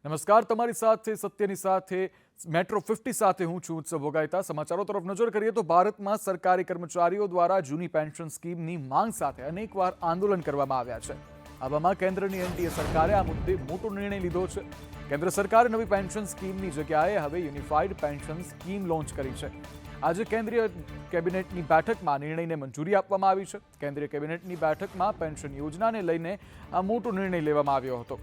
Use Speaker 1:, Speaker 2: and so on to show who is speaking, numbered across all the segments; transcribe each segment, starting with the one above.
Speaker 1: નમસ્કાર, તમારી સાથે સત્યની સાથે મેટ્રો 50 સાથે હું છું ઉત્સવ ભોગાયતા। સમાચારો તરફ નજર કરીએ તો ભારતમાં સરકારી કર્મચારીઓ દ્વારા જૂની પેન્શન સ્કીમની માંગ સાથે અનેકવાર આંદોલન કરવામાં આવ્યા છે। આવામાં કેન્દ્રની એનડીએ સરકારે આ મુદ્દે મોટો નિર્ણય લીધો છે। કેન્દ્ર સરકારે નવી પેન્શન સ્કીમની જગ્યાએ હવે યુનિફાઈડ પેન્શન સ્કીમ લોન્ચ કરી છે। આજે કેન્દ્રીય કેબિનેટની બેઠકમાં નિર્ણયને મંજૂરી આપવામાં આવી છે। કેન્દ્રીય કેબિનેટની બેઠકમાં પેન્શન યોજનાને લઈને આ મોટો નિર્ણય લેવામાં આવ્યો હતો।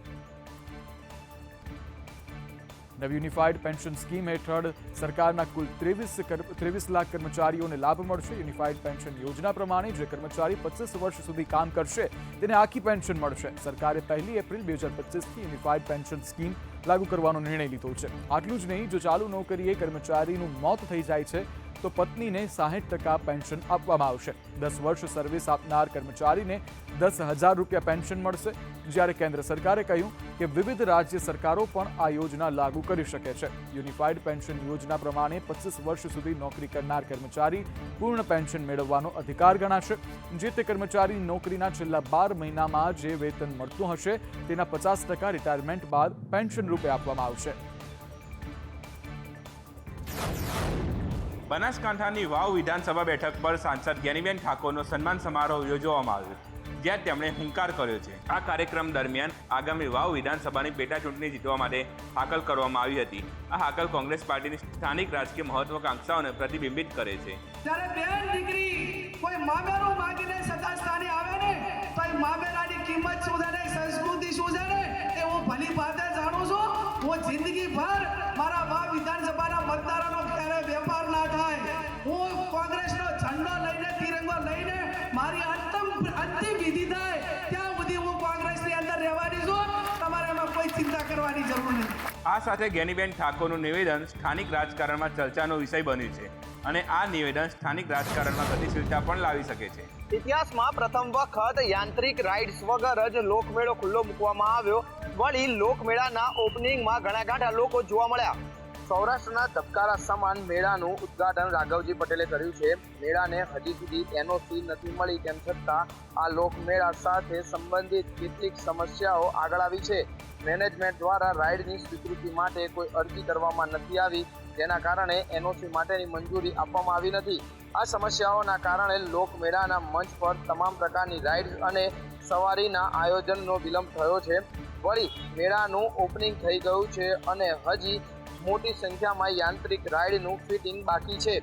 Speaker 1: નવી યુનિફાઈડ પેન્શન સ્કીમ હેઠળ સરકારના કુલ 23 લાખ કર્મચારીઓને લાભ મળશે। યુનિફાઈડ પેન્શન યોજના પ્રમાણે જે કર્મચારી 25 વર્ષ સુધી કામ કરશે તેને આખી પેન્શન મળશે। સરકારે 1 એપ્રિલ 2025થી યુનિફાઈડ પેન્શન સ્કીમ લાગુ કરવાનો નિર્ણય લીધો છે। આટલું જ નહીં, જો ચાલુ નોકરીએ કર્મચારીનું મોત થઈ જાય છે તો પત્નીને 60% પેન્શન આપવામાં આવશે। 10 વર્ષ સર્વિસ આપનાર કર્મચારીને 10,000 રૂપિયા પેન્શન મળશે। જ્યારે કેન્દ્ર સરકારે કહ્યું કે વિવિધ રાજ્ય સરકારો પણ આ યોજના લાગુ કરી શકે છે। યુનિફાઈડ પેન્શન યોજના પ્રમાણે 25 વર્ષ સુધી નોકરી કરનાર કર્મચારી પૂર્ણ પેન્શન મેળવવાનો અધિકાર ગણાશે। જે તે કર્મચારી નોકરીના છેલ્લા 12 મહિનામાં જે વેતન મળતું હશે તેના 50% રિટાયરમેન્ટ બાદ પેન્શન રૂપે આપવામાં આવશે।
Speaker 2: બનાસકાંઠાની વાવ વિધાનસભા બેઠક પર સાંસદ જ્ઞાનીબેન ઠાકોરનો સન્માન સમારોહ યોજવામાં આવ્યો, જ્યાં તેમણે હુંકાર કર્યો છે। આ કાર્યક્રમ દરમિયાન આગામી વાવ વિધાનસભાની પેટા ચૂંટણી જીતવા માટે હાકલ કરવામાં આવી હતી। આ હાકલ કોંગ્રેસ પાર્ટીની સ્થાનિક રાજકીય મહત્વાકાંક્ષાઓને પ્રતિબિંબિત કરે છે।
Speaker 3: જ્યારે બેન દીકરી કોઈ મામેરું માંગીને સત્તા સ્થાને આવે ને તો એ મામેરાની કિંમત શું છે ને, સંસ્કૃતિ શું છે ને એ હું ભલી ભાતે જાણું છું। હું જિંદગીભર મારા વાવ વિધાનસભાના મતદારોનો ક્યારે વેપાર ના થાય। હું કોંગ્રેસનો ઝંડો લઈને તિરંગો લઈને મારી અંતિમ વિધિ થાય ત્યાં સુધી હું કોંગ્રેસની અંદર રહેવાની છું। તમારે એમાં કોઈ ચિંતા કરવાની જરૂર નથી।
Speaker 2: આ સાથે જ્ઞાનીબેન ઠાકોરનું નિવેદન સ્થાનિક રાજકારણમાં ચર્ચાનો વિષય બન્યું છે અને આ નિવેદન સ્થાનિક રાજકારણમાં ગતિશીલતા પણ લાવી શકે છે।
Speaker 4: ઇતિહાસમાં પ્રથમ વખત યાંત્રિક રાઇડ્સ વગર જ લોકમેળો ખુલ્લો મૂકવામાં આવ્યો। વળી લોકમેળાના ઓપનિંગમાં ઘણા લોકો જોવા મળ્યા। સૌરાષ્ટ્રના ધબકારા સમાન મેળાનું ઉદ્ઘાટન રાઘવજી પટેલે કર્યું છે। મેળાને હજી સુધી એનઓસી નથી મળી, તેમ છતાં આ લોકમેળા સાથે સંબંધિત કેટલીક સમસ્યાઓ આગળ આવી છે। મેનેજમેન્ટ દ્વારા રાઇડની સ્વીકૃતિ માટે કોઈ અરજી કરવામાં નથી આવી, જેના કારણે એનઓસી માટેની મંજૂરી આપવામાં આવી નથી। આ સમસ્યાઓના કારણે લોકમેળાના મંચ પર તમામ પ્રકારની રાઇડ્સ અને સવારીના આયોજનનો વિલંબ થયો છે। વળી મેળાનું ઓપનિંગ થઈ ગયું છે અને હજી મોટી સંખ્યામાં યાંત્રિક રાઇડનું ફિટિંગ બાકી છે।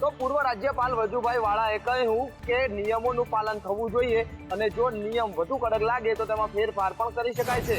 Speaker 4: તો પૂર્વ રાજ્યપાલ વજુભાઈ વાળાએ કહ્યું કે નિયમોનું પાલન થવું જોઈએ અને જો નિયમ વધુ કડક લાગે તો તેમાં ફેરફાર પણ કરી શકાય છે।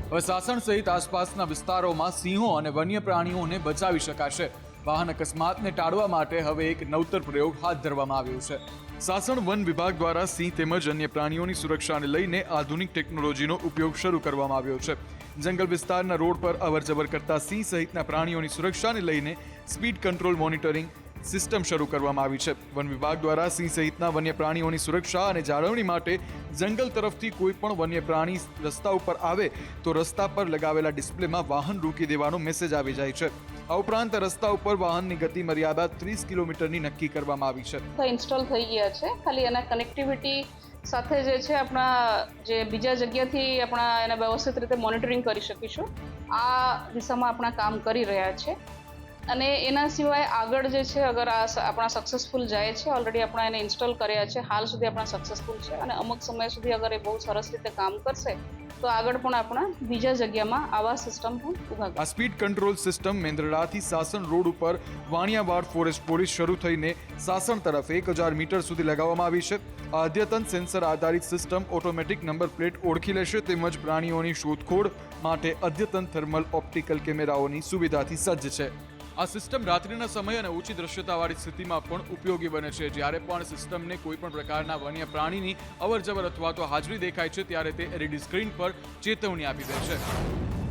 Speaker 1: હવે સાસણ સહિત આસપાસના વિસ્તારોમાં સિંહો અને વન્ય પ્રાણીઓને બચાવી શકાશે। વાહન અકસ્માતને ટાળવા માટે હવે એક નવતર પ્રયોગ હાથ ધરવામાં આવ્યો છે। સાસણ વન વિભાગ દ્વારા સિંહ તેમજ અન્ય પ્રાણીઓની સુરક્ષાને લઈને આધુનિક ટેકનોલોજીનો ઉપયોગ શરૂ કરવામાં આવ્યો છે। જંગલ વિસ્તારના રોડ પર અવરજવર કરતા સિંહ સહિતના પ્રાણીઓની સુરક્ષાને લઈને સ્પીડ કંટ્રોલ મોનિટરિંગ સિસ્ટમ શરૂ કરવામાં આવી છે। વન વિભાગ દ્વારા સિંહ સહિતના વન્ય પ્રાણીઓની સુરક્ષા અને જાળવણી માટે જંગલ તરફથી કોઈ પણ વન્ય પ્રાણી રસ્તા ઉપર આવે તો રસ્તા પર લગાવેલા ડિસ્પ્લેમાં વાહન રોકી દેવાનો મેસેજ આવી જાય છે। આ ઉપરાંત રસ્તા ઉપર વાહનની ગતિ મર્યાદા 30 કિલોમીટરની નક્કી કરવામાં આવી છે।
Speaker 5: ઇન્સ્ટોલ થઈ ગયા છે, ખાલી એના કનેક્ટિવિટી સાથે જે છે આપણા જે બીજા જગ્યાથી આપણા એને વ્યવસ્થિત રીતે મોનિટરિંગ કરી શકીશું। આ દિશામાં આપણા કામ કરી રહ્યા છે અને એના સિવાય આગળ જે છે અગર આ આપણા સક્સેસફુલ જાય છે, ઓલરેડી આપણે એને ઇન્સ્ટોલ કર્યા છે, હાલ સુધી આપણા સક્સેસફુલ છે અને અમુક સમય સુધી અગર એ બહુ સરસ રીતે કામ કરશે તો આગળ પણ આપણા બીજા જગ્યામાં આવા સિસ્ટમ પણ ઊભા
Speaker 1: આ સ્પીડ કંટ્રોલ સિસ્ટમ મેંદરડાથી સાસણ રોડ ઉપર વાણિયાવાડ ફોરેસ્ટ પોલીસ શરૂ થઈને સાસણ તરફ 1000 મીટર સુધી લગાવવામાં આવી છે। આ અદ્યતન સેન્સર આધારિત સિસ્ટમ ઓટોમેટિક નંબર પ્લેટ ઓળખી લેશે તેમજ પ્રાણીઓની શોધખોળ માટે અદ્યતન થર્મલ ઓપ્ટિકલ કેમેરાઓની સુવિધાથી સજ્જ છે। આ સિસ્ટમ રાત્રિના સમય અને ઓછી દ્રશ્યતાવાળી સ્થિતિમાં પણ ઉપયોગી બને છે। જ્યારે પણ સિસ્ટમને કોઈ પણ પ્રકારના વન્ય પ્રાણીની અવરજવર અથવા તો હાજરી દેખાય છે ત્યારે તે એલઈડી સ્ક્રીન પર ચેતવણી આપી દે છે।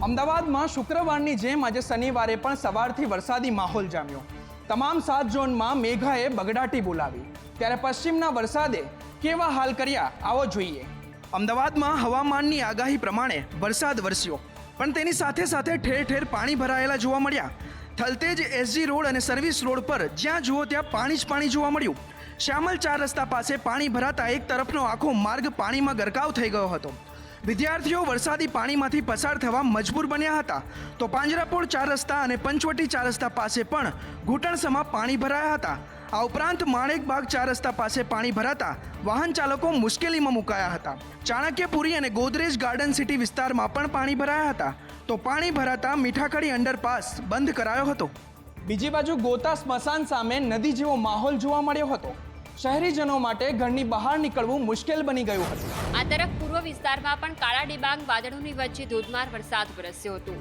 Speaker 6: અમદાવાદમાં શુક્રવારની જેમ આજે શનિવારે પણ સવારથી વરસાદી માહોલ જામ્યો। તમામ 7 ઝોનમાં મેઘાએ બગડાટી બોલાવી, ત્યારે પશ્ચિમના વરસાદે કેવા હાલ કર્યા આવો જોઈએ। અમદાવાદમાં હવામાનની આગાહી પ્રમાણે વરસાદ વરસ્યો, પણ તેની સાથે સાથે ઠેર ઠેર પાણી ભરાયેલા જોવા મળ્યા। થલતેજ એસજી રોડ અને સર્વિસ રોડ પર જ્યાં જુઓ ત્યાં પાણી જ પાણી જોવા મળ્યું। શ્યામલ 4 રસ્તા પાસે પાણી ભરાતા એક તરફનો આખો માર્ગ પાણીમાં ગરકાવ થઈ ગયો હતો। વિદ્યાર્થીઓ વરસાદી પાણીમાંથી પસાર થવા મજબૂર બન્યા હતા તો પાંજરાપોળ 4 રસ્તા અને પંચવટી 4 રસ્તા પાસે પણ ઘૂંટણસમાં પાણી ભરાયા હતા. આ ઉપરાંત માણેકબાગ 4 રસ્તા પાસે પાણી ભરાતા વાહન ચાલકો મુશ્કેલીમાં મુકાયા હતા. ચાણક્યપુરી અને ગોદરેજ ગાર્ડન સિટી વિસ્તારમાં પણ પાણી ભરાયા હતા તો પાણી ભરાતા મીઠાખડી અંડરપાસ બંધ કરાયો હતો. બીજી બાજુ ગોતા સ્મશાન સામે નદી જેવો માહોલ જોવા મળ્યો હતો. શહેરીજનો માટે ઘરની બહાર નીકળવું મુશ્કેલ બની ગયું હતું.
Speaker 7: આ તરફ પૂર્વ વિસ્તારમાં પણ કાળા ડિબાંગ વાદળોની વચ્ચે ધોધમાર વરસાદ વરસ્યો હતો.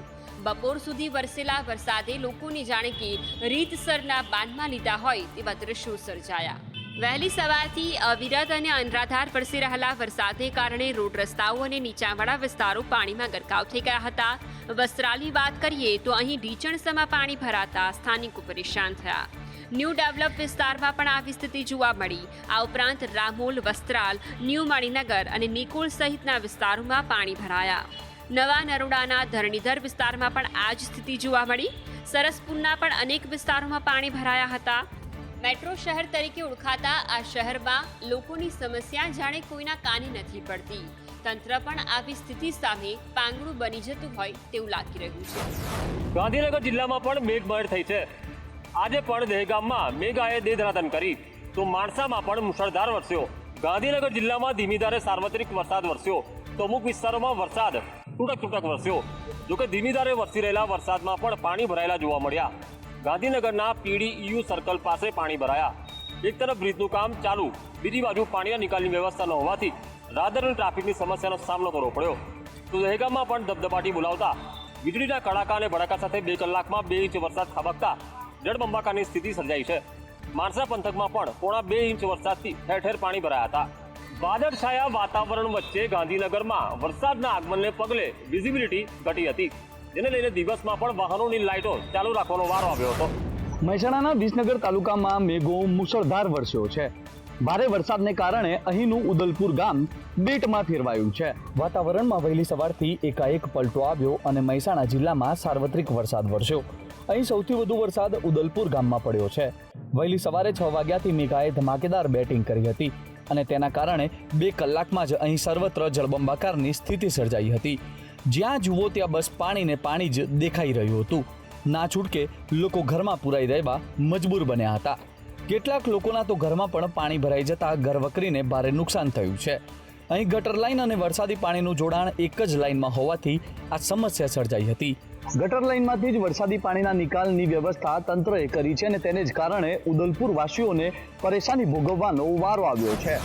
Speaker 7: બપોર સુધી વરસેલા વરસાદે લોકોને જાણે કે રીતસરના બાંધમાં લીધા હોય તેવા દ્રશ્યો સર્જાયા. વહેલી સવારથી અવિરત અને અનરાધાર વરસી રહેલા વરસાદને કારણે રોડ રસ્તાઓ અને નીચાણવાળા વિસ્તારો પાણીમાં ગરકાવ થઈ ગયા હતા. વસ્ત્રાલની વાત કરીએ તો અહીં ઢીચણસમાં પાણી ભરાતા સ્થાનિકો પરેશાન થયા. ન્યૂ ડેવલપ વિસ્તારમાં પણ આવી સ્થિતિ જોવા મળી. આ ઉપરાંત રામોલ, વસ્ત્રાલ, ન્યૂ મણિનગર અને નિકોલ સહિતના વિસ્તારોમાં પાણી ભરાયા. નવા નરોડાના ધરણીધર વિસ્તારમાં પણ આ જ સ્થિતિ જોવા મળી. સરસપુરના પણ અનેક વિસ્તારોમાં પાણી ભરાયા હતા. મેટ્રો શહેર તરીકે ઓળખાતા આ શહેરમાં લોકોની સમસ્યા જાણે કોઈના કાને નથી પડતી. તંત્ર પણ આવી સ્થિતિ સામે પાંગળું બની જતું હોય તેવું લાગી રહ્યું છે.
Speaker 8: ગાંધીનગર જિલ્લામાં પણ મેઘમહેર થઈ છે. આજે પણ દહેગામમાં મેઘાએ દેધરાધન કરી તો માણસામાં પણ મુશળધાર વરસ્યો. ગાંધીનગર જિલ્લામાં ધીમી ધારે સાર્વત્રિક વરસાદ વરસ્યો તો અમુક વિસ્તારોમાં વરસાદ તૂટક વરસ્યો. જોકે ધીમી ધારે વરસી રહેલા વરસાદમાં પણ પાણી ભરાયેલા જોવા મળ્યા. ગાંધીનગરના પીડીયુ સર્કલ પાસે પાણી ભરાયા. એક તરફ બ્રિજનું કામ ચાલુ, બીજી બાજુ પાણીના નિકાલની વ્યવસ્થા ન હોવાથી રાહદારીઓ અને ટ્રાફિકની સમસ્યાનો સામનો કરવો પડ્યો. તો દહેગામમાં પણ ધબધબાટી બોલાવતા વીજળીના કડાકા અને ભડાકા સાથે 2 કલાકમાં 2 ઇંચ વરસાદ ખાબકતા જળબંબાકારની સ્થિતિ સર્જાઈ છે. માણસા પંથકમાં પણ પોણા 2 ઇંચ વરસાદથી ઠેર ઠેર પાણી ભરાયા હતા. વાદળછાયા વાતાવરણ વચ્ચે ગાંધીનગરમાં વરસાદના આગમનને પગલે વિઝિબિલિટી ઘટી હતી, જેને લઈને દિવસમાં પણ વાહનોની લાઇટો ચાલુ રાખવાનો વારો આવ્યો હતો.
Speaker 9: મહેસાણાના વિસનગર તાલુકામાં મેઘો મુશળધાર વરસ્યો છે. ભારે વરસાદને કારણે અહીંનું ઉદલપુર ગામ બેટમાં ફેરવાયું છે. વાતાવરણમાં વહેલી સવારથી એકાએક પલટો આવ્યો અને મહેસાણા જિલ્લામાં સાર્વત્રિક વરસાદ વરસ્યો. અહીં સૌથી વધુ વરસાદ ઉદલપુર ગામમાં પડ્યો છે. વહેલી સવારે 6 વાગ્યાથી મેઘાએ ધમાકેદાર બેટિંગ કરી હતી અને તેના કારણે 2 કલાકમાં જ અહીં સર્વત્ર જળબંબાકારની સ્થિતિ સર્જાઈ હતી. જ્યાં જુઓ ત્યાં બસ પાણીને પાણી જ દેખાઈ રહ્યું હતું. ના છૂટકે લોકો ઘરમાં પુરાઈ રહેવા મજબૂર બન્યા હતા. કેટલાક લોકોના તો ઘરમાં પણ પાણી ભરાઈ જતા ઘરવકરીને ભારે નુકસાન થયું છે. અહીં ગટર લાઇન અને વરસાદી પાણીનું જોડાણ એક જ લાઇનમાં હોવાથી આ સમસ્યા સર્જાઈ હતી. ગટર લાઇનમાંથી જ વરસાદી પાણીના નિકાલની વ્યવસ્થા તંત્રએ કરી છે અને તેને જ કારણે ઉદલપુર વાસીઓને પરેશાની ભોગવવાનો વારો આવ્યો છે.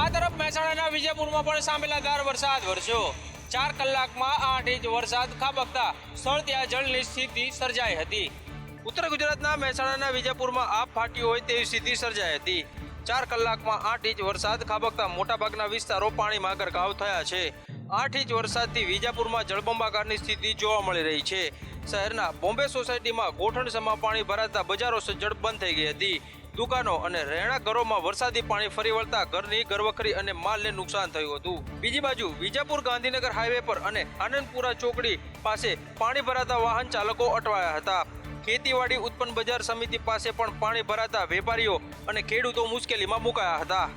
Speaker 6: આ તરફ મહેસાણાના વિજયપુરમાં પણ સાંભેલાધાર વરસાદ વરસ્યો. 4 કલાકમાં 8 ઇંચ વરસાદ ખાબકતા સ્થળ ત્યાં જળની સ્થિતિ સર્જાઈ હતી. ઉત્તર ગુજરાતના મહેસાણાના વિજયપુરમાં આબ ફાટ્યું હોય તેવી સ્થિતિ સર્જાઈ હતી. 4 કલાકમાં 8 ઇંચ વરસાદ ખાબકતા મોટાભાગના વિસ્તારો પાણીમાં ગરકાવ થયા છે. 8 ઇંચ વરસાદથી વિજાપુરમાં જળબંબાકારની સ્થિતિ જોવા મળી રહી છે. શહેરના બોમ્બે સોસાયટીમાં ગોઠણસમાં પાણી ભરાતા બજારો સજ્જડ બંધ થઈ ગઈ હતી. દુકાનો અને રહેણાંક ઘરોમાં વરસાદી પાણી ફરી વળતા ઘરની ઘરવખરી અને માલને નુકસાન થયું હતું. બીજી બાજુ વિજાપુર ગાંધીનગર હાઈવે પર અને આનંદપુરા ચોકડી પાસે પાણી ભરાતા વાહન ચાલકો અટવાયા હતા. ખેતીવાડી ઉત્પન્ન બજાર સમિતિ પાસે પણ પાણી ભરાતા વેપારીઓ અને ખેડૂતો મુશ્કેલીમાં મુકાયા હતા.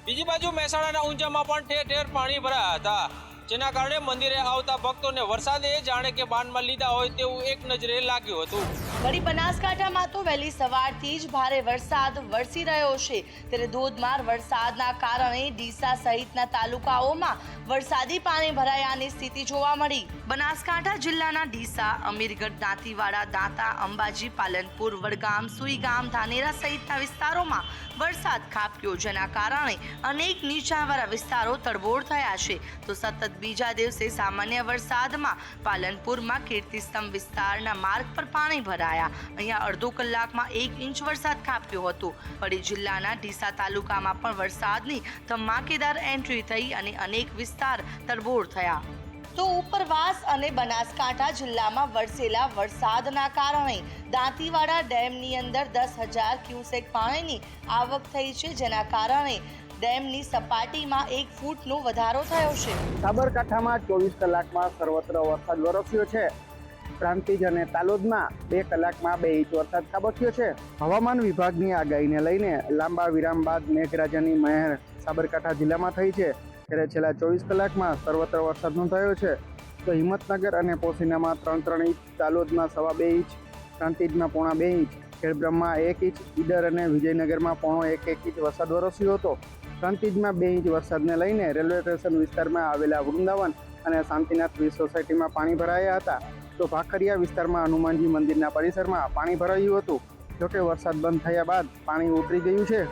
Speaker 6: બીજી બાજુ મહેસાણાના ઊંઝામાં પણ ઠેર ઠેર પાણી ભરાયા હતા, જેના કારણે મંદિરે આવતા ભક્તોને વરસાદે જાણે કે બાનમાં લીધા હોય તેવું એક નજરે લાગ્યું હતું.
Speaker 10: વળી બનાસકાંઠામાં તો વહેલી સવારથી જ ભારે વરસાદ વરસી રહ્યો છે. ત્યારે ધોધમાર વરસાદના કારણે ડીસા સહિતના તાલુકાઓમાં વરસાદી પાણી ભરાયાની સ્થિતિ જોવા મળી. બનાસકાંઠા જિલ્લાના ડીસા, અમીરગઢ, દાંતીવાડા, દાંતા, અંબાજી, પાલનપુર, વડગામ, સુઈગામ, ધાનેરા સહિતના વિસ્તારોમાં વરસાદ ખાબક્યો, જેના કારણે અનેક નીચાણવાળા વિસ્તારો તડબોળ થયા છે. તો સતત બીજા દિવસે સામાન્ય વરસાદમાં પાલનપુરમાં કીર્તિસ્તંભ વિસ્તારના માર્ગ પર પાણી ભરાયા. અહીંયા અડધો કલાકમાં 1 ઇંચ વરસાદ ખાબક્યો હતો. વળી જિલ્લાના ડીસા તાલુકામાં પણ વરસાદની ધમાકેદાર એન્ટ્રી થઈ અને અનેક વિસ્તાર તડબોળ થયા. તો ઉપરવાસ અને બનાસકાંઠા જિલ્લામાં વરસેલા વરસાદના કારણે દાંતીવાડા ડેમની અંદર 10,000 ક્યુસેક પાણીની આવક થઈ છે, જેના કારણે ડેમની સપાટીમાં 1 ફૂટનો વધારો થયો છે.
Speaker 11: સાબરકાંઠામાં 24 કલાકમાં સર્વત્ર વરસાદ વરસ્યો છે. પ્રાંતિજ અને તાલોદમાં 2 કલાકમાં 2 ઇંચ વરસાદ ખાબક્યો છે. હવામાન વિભાગની આગાહીને લઈને લાંબા વિરામ બાદ મેઘરાજાની મહેર સાબરકાંઠા જિલ્લામાં થઈ છે. ત્યારે છેલ્લા 24 કલાકમાં સર્વત્ર વરસાદ નોંધાયો છે. તો હિંમતનગર અને પોશીનામાં 3 ઇંચ, તાલોદમાં 2.5 ઇંચ, પ્રાંતિજમાં 0.5 ઇંચ, ખેડબ્રહ્મમાં 1 ઇંચ, ઈડર અને વિજયનગરમાં 0.1 ઇંચ વરસાદ વરસ્યો હતો. પ્રાંતિજમાં 2 ઇંચ વરસાદને લઈને રેલવે સ્ટેશન વિસ્તારમાં આવેલા વૃંદાવન અને શાંતિનાથ વીર સોસાયટીમાં પાણી ભરાયા હતા. તો ભાખરિયા વિસ્તારમાં હનુમાનજી મંદિરના પરિસરમાં પાણી ભરાયું હતું. જોકે વરસાદ બંધ થયા બાદ પાણી ઉતરી ગયું છે.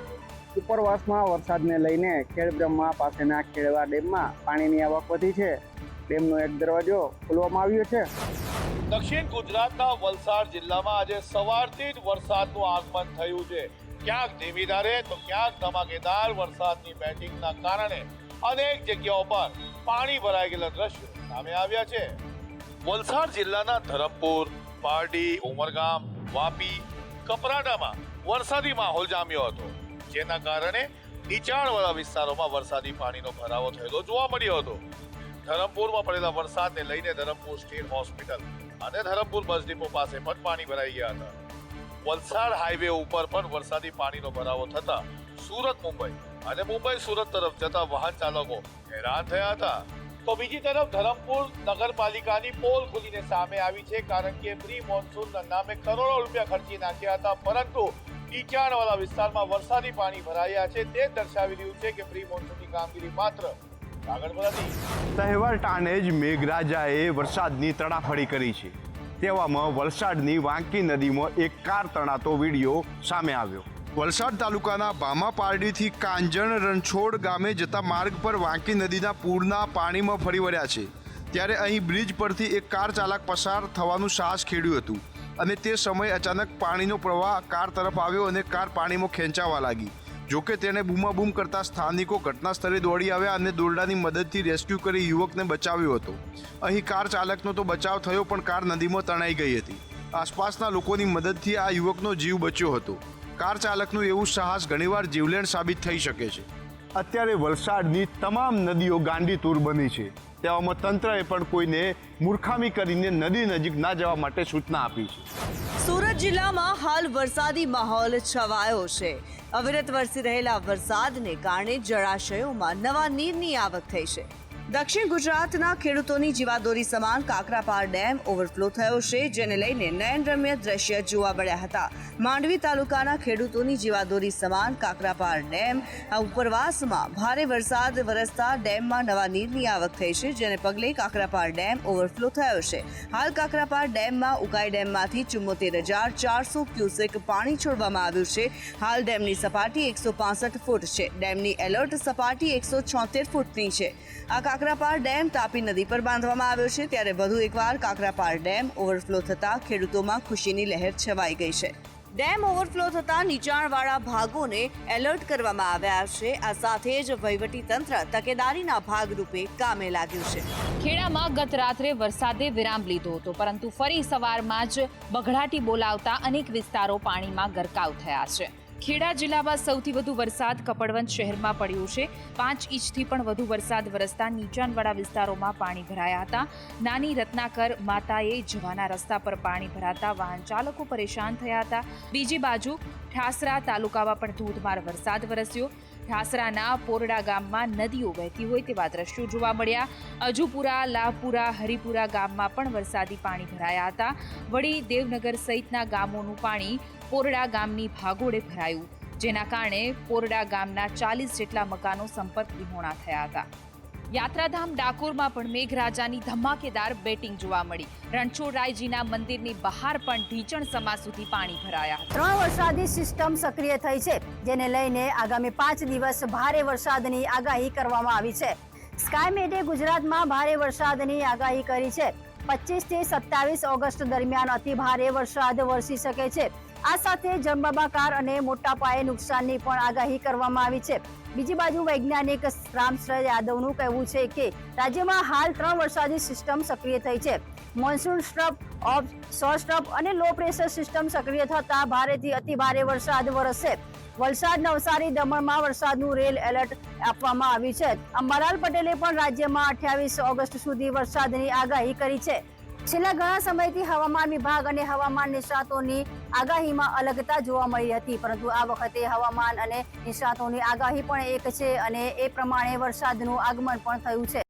Speaker 11: ઉપરવાસમાં વરસાદને લઈને ખેડબ્રહ્મા પાસેના ખેડવા ડેમમાં પાણીની આવક વધી છે. ડેમનો એક દરવાજો ખોલવામાં આવ્યો છે.
Speaker 12: દક્ષિણ ગુજરાતના વલસાડ જિલ્લામાં આજે સવારથી જ વરસાદનું આગમન થયું છે. ક્યાંક ધીમી ધારે તો ક્યાંક ધમાકેદાર વરસાદની બેટિંગના કારણે અનેક જગ્યાઓ પર પાણી ભરાઈ ગયેલા દ્રશ્યો સામે આવ્યા છે. વલસાડ જિલ્લાના ધરમપુર, પારડી, ઉમરગામ, વાપી, કપરાડામાં વરસાદી માહોલ જામ્યો હતો, જેના કારણે નીચાણવાળા વિસ્તારોમાં વરસાદી પાણીનો ભરાવો થયેલો જોવા મળ્યો હતો. ધરમપુરમાં પડેલા વરસાદને લઈને ધરમપુર સ્ટેટ હોસ્પિટલ અને ધરમપુર બસ ડિપો પાસે પણ પાણી ભરાઈ ગયા હતા. વલસાડ હાઈવે ઉપર પણ વરસાદી પાણીનો ભરાવો થતા સુરત મુંબઈ અને મુંબઈ સુરત તરફ જતા વાહન ચાલકો હેરાન થયા હતા. તો બીજી તરફ ધરમપુર નગરપાલિકાની પોલ ખુલીને સામે આવી છે, કારણ કે પ્રી મોન્સૂનના નામે કરોડો રૂપિયા ખર્ચી નાખ્યા હતા, પરંતુ નીચાણવાળા વિસ્તારમાં વરસાદી પાણી ભરાયા છે. તે દર્શાવી રહ્યું છે કે પ્રી મોન્સૂનની કામગીરી માત્ર કાગળ પર હતી.
Speaker 13: તહેવાર ટાણે જ મેઘરાજાએ વરસાદની તડાફડી કરી છે. તેવામાં વલસાડની વાંકી નદીમાં એક કાર તણાતો વિડીયો સામે આવ્યો. વલસાડ તાલુકાના ભામા પારડીથી કાંજણ રણછોડ ગામે જતા માર્ગ પર વાંકી નદીના પૂરના પાણીમાં ફરી વળ્યા છે. ત્યારે અહીં બ્રિજ પરથી એક કાર ચાલક પસાર થવાનું સાહસ ખેડ્યું હતું અને તે સમયે અચાનક પાણીનો પ્રવાહ કાર તરફ આવ્યો અને કાર પાણીમાં ખેંચાવા લાગી. જોકે તેણે બૂમાબૂમ કરતા સ્થાનિકો ઘટના સ્થળે દોડી આવ્યા અને દોરડાની મદદથી રેસ્ક્યુ કરી યુવકને બચાવ્યો હતો. અહીં કાર ચાલકનો તો બચાવ થયો, પણ કાર નદીમાં તણાઈ ગઈ હતી. આસપાસના લોકોની મદદથી આ યુવકનો જીવ બચ્યો હતો. કાર ચાલકનું એવું સાહસ ઘણીવાર જીવલેણ સાબિત થઈ શકે છે. અત્યારે વલસાડની તમામ નદીઓ ગાંડીતુર બની છે. તેવામાં તંત્રએ પણ કોઈને મૂર્ખામી કરીને નદી નજીક ના જવા માટે સૂચના આપી છે.
Speaker 10: સુરત જિલ્લામાં હાલ વરસાદી માહોલ છવાયો છે. અવિરત વરસી રહેલા વરસાદને કારણે જળાશયોમાં નવા નીરની આવક થઈ છે. દક્ષિણ ગુજરાતના ખેડૂતોની જીવાદોરી સમાન કાકરાપાર ડેમ ઓવરફ્લો થયો છે, જેને લઈને નયનરમ્ય દ્રશ્ય જોવા મળ્યા હતા. માંડવી તાલુકાના ખેડૂતોની જીવાદોરી સમાન કાકરાપાર ડેમ ઉપરવાસમાં ભારે વરસાદ વરસતા ડેમમાં નવા નીરની આવક થઈ છે, જેને પગલે કાકરાપાર ડેમ ઓવરફ્લો થયો છે. હાલ કાકરાપાર ડેમમાં ઉકાઈ ડેમમાંથી 74,400 ક્યુસેક પાણી છોડવામાં આવ્યું છે. હાલ ડેમની સપાટી 165 ફૂટ છે. ડેમની એલર્ટ સપાટી 176 ફૂટની છે. આ કાકરાપાર ડેમ તાપી નદી પર બાંધવામાં આવ્યો છે. ત્યારે વધુ એકવાર કાકરાપાર ડેમ ઓવરફ્લો થતા ખેડૂતોમાં ખુશીની લહેર છવાઈ ગઈ છે. ડેમ ઓવરફ્લો થતા નીચાણવાળા ભાગોને એલર્ટ કરવામાં આવ્યા છે. આ સાથે જ વહીવટી તંત્ર તકેદારીના ભાગરૂપે કામે લાગ્યું છે.
Speaker 14: ખેડામાં ગત રાત્રે વરસાદે વિરામ લીધો હતો, પરંતુ ફરી સવારમાં જ બઘડાટી બોલાવતા અનેક વિસ્તારો પાણીમાં ગરકાવ થયા છે. ખેડા જિલ્લામાં સૌથી વધુ વરસાદ કપડવંજ શહેરમાં પડ્યો છે. 5 ઇંચથી પણ વધુ વરસાદ વરસતા નીચાણવાળા વિસ્તારોમાં પાણી ભરાયા હતા. નાની રત્નાકર માતાએ જવાના રસ્તા પર પાણી ભરાતા વાહન ચાલકો પરેશાન થયા હતા. બીજી બાજુ ઠાસરા તાલુકામાં પણ ધોધમાર વરસાદ વરસ્યો. ઠાસરાના પોરડા ગામમાં નદીઓ વહેતી હોય તેવા દ્રશ્યો જોવા મળ્યા. અજુપુરા, લાભપુરા, હરિપુરા ગામમાં પણ વરસાદી પાણી ભરાયા હતા. વળી દેવનગર સહિતના ગામોનું પાણી પોરડા ગામની ભાગોળે ભરાયું, જેના કારણે પોરડા ગામના 40 જેટલા મકાનો સંપર્ક વિહોણા થયા હતા. યાત્રાધામ ડાકોરમાં પણ મેઘરાજાની ધમાકેદાર બેટિંગ જોવા મળી. રણછોડરાયજીના મંદિરની બહાર પણ ઢીચણ સમા સુધી પાણી ભરાયા હતા.
Speaker 15: 3 વરસાદી સિસ્ટમ સક્રિય થઈ છે, જેને લઈને આગામી 5 દિવસ ભારે વરસાદની આગાહી કરવામાં આવી છે. સ્કાયમેટે ગુજરાતમાં ભારે વરસાદની આગાહી કરી છે. 25 થી 27 ઓગસ્ટ દરમિયાન અતિ ભારે વરસાદ વરસી શકે છે. આ સાથે જળબંબાકાર અને મોટા પાયે નુકસાનની પણ આગાહી કરવામાં આવી છે. બીજી બાજુ વૈજ્ઞાનિક રામશરદ યાદવનું કહેવું છે કે રાજ્યમાં હાલ 3 વરસાદી સિસ્ટમ સક્રિય થઈ છે. મોન્સૂન સ્ટ્રપ, ઓફ શોર સ્ટ્રપ અને લો પ્રેશર સિસ્ટમ સક્રિય થતા ભારેથી અતિ ભારે વરસાદ વરસશે. વલસાડ, નવસારી, દમણમાં વરસાદનું રેલ એલર્ટ આપવામાં આવ્યું છે. અંબાલાલ પટેલે પણ રાજ્યમાં 28 ઓગસ્ટ સુધી વરસાદની આગાહી કરી છે. છેલ્લા ઘણા સમયથી હવામાન વિભાગ અને હવામાન નિષ્ણાતોની આગાહીમાં અલગતા જોવા મળી હતી, પરંતુ આ વખતે હવામાન અને નિષ્ણાતોની આગાહી પણ એક છે અને એ પ્રમાણે વરસાદનું આગમન પણ થયું છે.